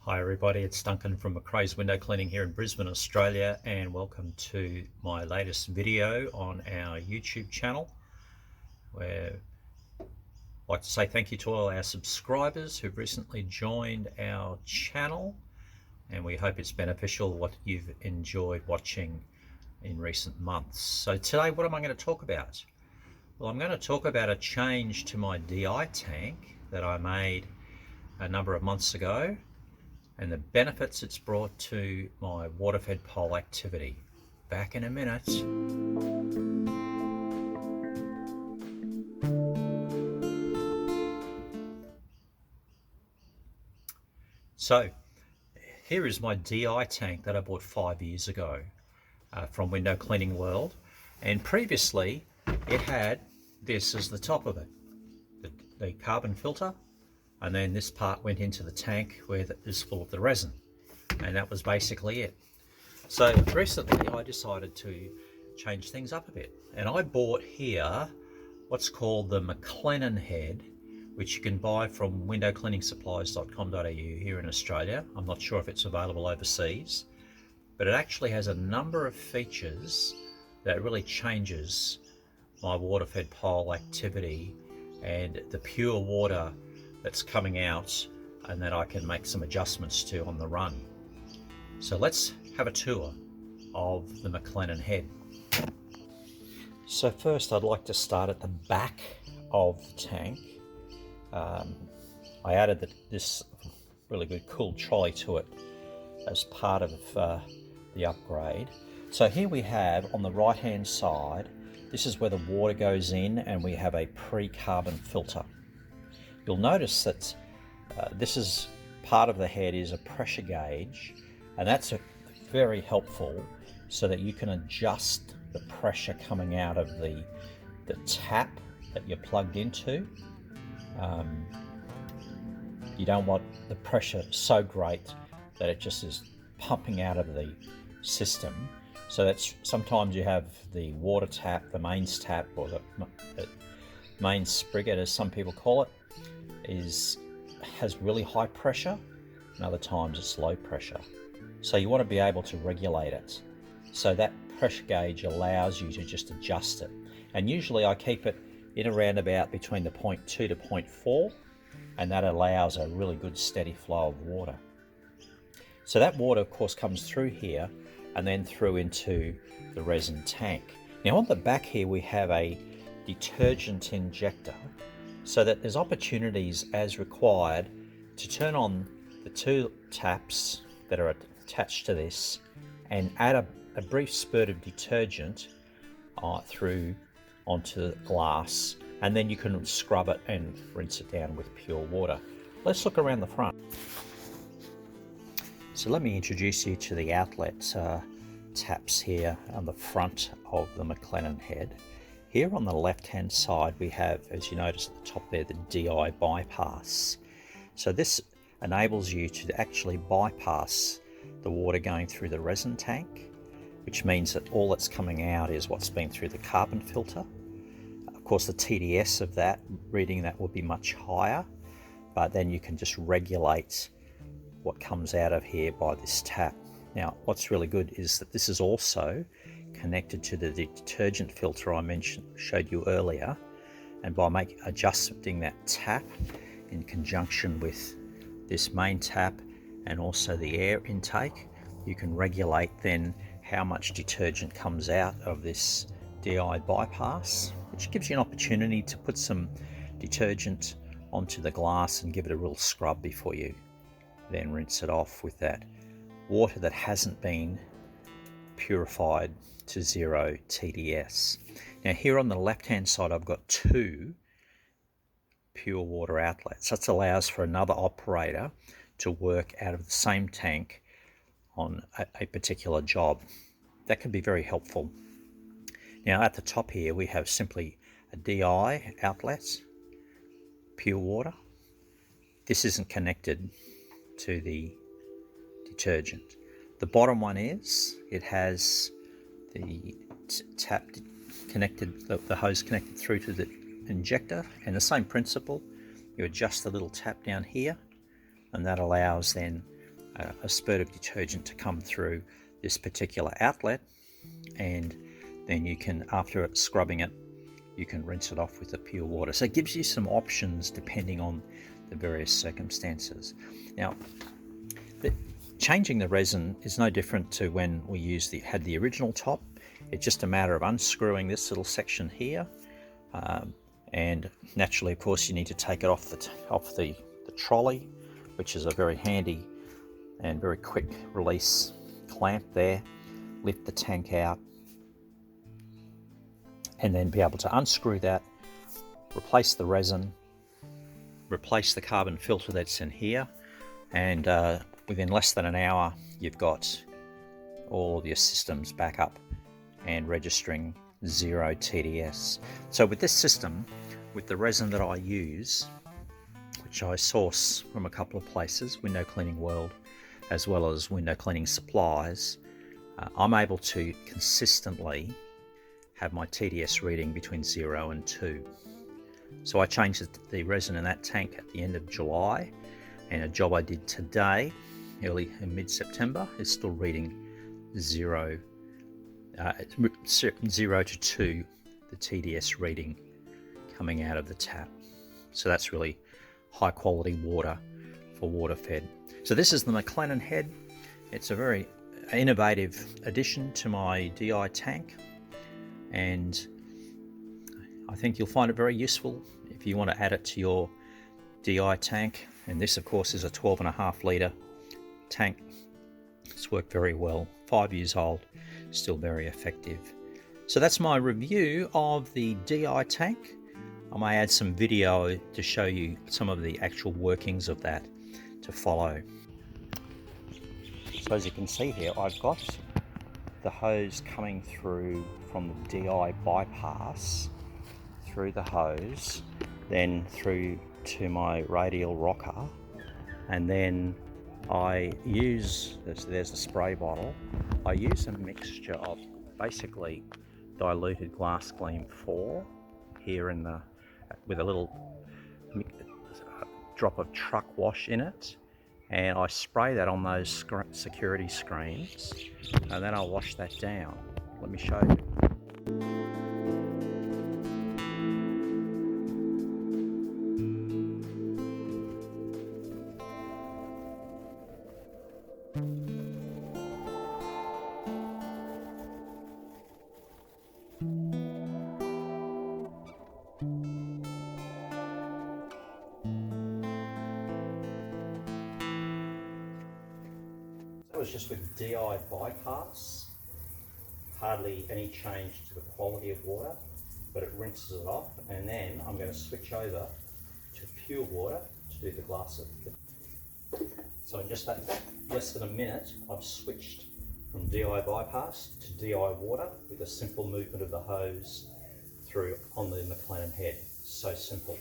Hi everybody, it's Duncan from McRae's Window Cleaning here in Brisbane, Australia, and welcome to my latest video on our YouTube channel, where I'd like to say thank you to all our subscribers who've recently joined our channel, and we hope it's beneficial what you've enjoyed watching in recent months. So today, what am I going to talk about? Well, I'm going to talk about a change to my DI tank that I made a number of months ago, and the benefits it's brought to my water-fed pole activity. Back in a minute. So here is my DI tank that I bought 5 years ago from Window Cleaning World, and previously it had this as the top of it, the carbon filter, and then this part went into the tank where it is full of the resin, and that was basically it. So recently I decided to change things up a bit, and I bought here what's called the McLennan Head, which you can buy from windowcleaningsupplies.com.au here in Australia. I'm not sure if it's available overseas, but it actually has a number of features that really changes my water-fed pole activity and the pure water that's coming out, and that I can make some adjustments to on the run. So let's have a tour of the McLennan Head. So first I'd like to start at the back of the tank. I added this really good cool trolley to it as part of the upgrade. So here we have on the right hand side, this is where the water goes in, and we have a pre-carbon filter. You'll notice that this is part of the head is a pressure gauge, and that's very helpful so that you can adjust the pressure coming out of the tap that you're plugged into. You don't want the pressure so great that it just is pumping out of the system. So that's sometimes you have the water tap, the mains tap, or the main spigot as some people call it, has really high pressure, and other times it's low pressure. So you want to be able to regulate it. So that pressure gauge allows you to just adjust it. And usually I keep it in around about between the 0.2 to 0.4, and that allows a really good steady flow of water. So that water of course comes through here and then through into the resin tank. Now on the back here we have a detergent injector, so that there's opportunities as required to turn on the two taps that are attached to this and add a brief spurt of detergent through onto the glass, and then you can scrub it and rinse it down with pure water. Let's look around the front. So let me introduce you to the outlet taps here on the front of the McLennan Head. Here on the left hand side we have, as you notice at the top there, the DI bypass. So this enables you to actually bypass the water going through the resin tank, which means that all that's coming out is what's been through the carbon filter. Of course the TDS of that, reading that will be much higher, but then you can just regulate what comes out of here by this tap. Now what's really good is that this is also connected to the detergent filter I showed you earlier, and by adjusting that tap in conjunction with this main tap and also the air intake, you can regulate then how much detergent comes out of this DI bypass, which gives you an opportunity to put some detergent onto the glass and give it a real scrub before you then rinse it off with that water that hasn't been purified to 0 TDS. Now here on the left hand side I've got two pure water outlets. That allows for another operator to work out of the same tank on a particular job. That can be very helpful. Now at the top here we have simply a DI outlet, pure water. This isn't connected to the detergent. The bottom one is, it has the tap connected, the hose connected through to the injector, and the same principle, you adjust the little tap down here, and that allows then a spurt of detergent to come through this particular outlet, and then you can, after scrubbing it, you can rinse it off with the pure water. So it gives you some options depending on the various circumstances. Now, changing the resin is no different to when we had the original top. It's just a matter of unscrewing this little section here, and naturally, of course, you need to take it off the trolley, which is a very handy and very quick release clamp there. Lift the tank out, and then be able to unscrew that, replace the resin, replace the carbon filter that's in here, and within less than an hour you've got all of your systems back up and registering 0 TDS. So with this system, with the resin that I use, which I source from a couple of places, Window Cleaning World as well as Window Cleaning Supplies, I'm able to consistently have my TDS reading between 0 and 2. So I changed the resin in that tank at the end of July, and a job I did today, early in mid-September, is still reading 0 to 2, the TDS reading coming out of the tap. So that's really high quality water for water fed. So this is the McLennan Head. It's a very innovative addition to my DI tank, and I think you'll find it very useful if you want to add it to your DI tank. And this, of course, is a 12.5 litre tank. It's worked very well, 5 years old, still very effective. So that's my review of the DI tank. I may add some video to show you some of the actual workings of that to follow. So as you can see here, I've got the hose coming through from the DI bypass through the hose, then through to my radial rocker, and then I use, there's the spray bottle, I use a mixture of basically diluted glass gleam 4 here in the, with a little drop of truck wash in it, and I spray that on those security screens, and then I'll wash that down. Let me show you. That was just with DI bypass. Hardly any change to the quality of water, but it rinses it off, and then I'm going to switch over to pure water to do the glass. So in just less than a minute, I've switched from DI bypass to DI water with a simple movement of the hose through on the McLennan Head. So simple.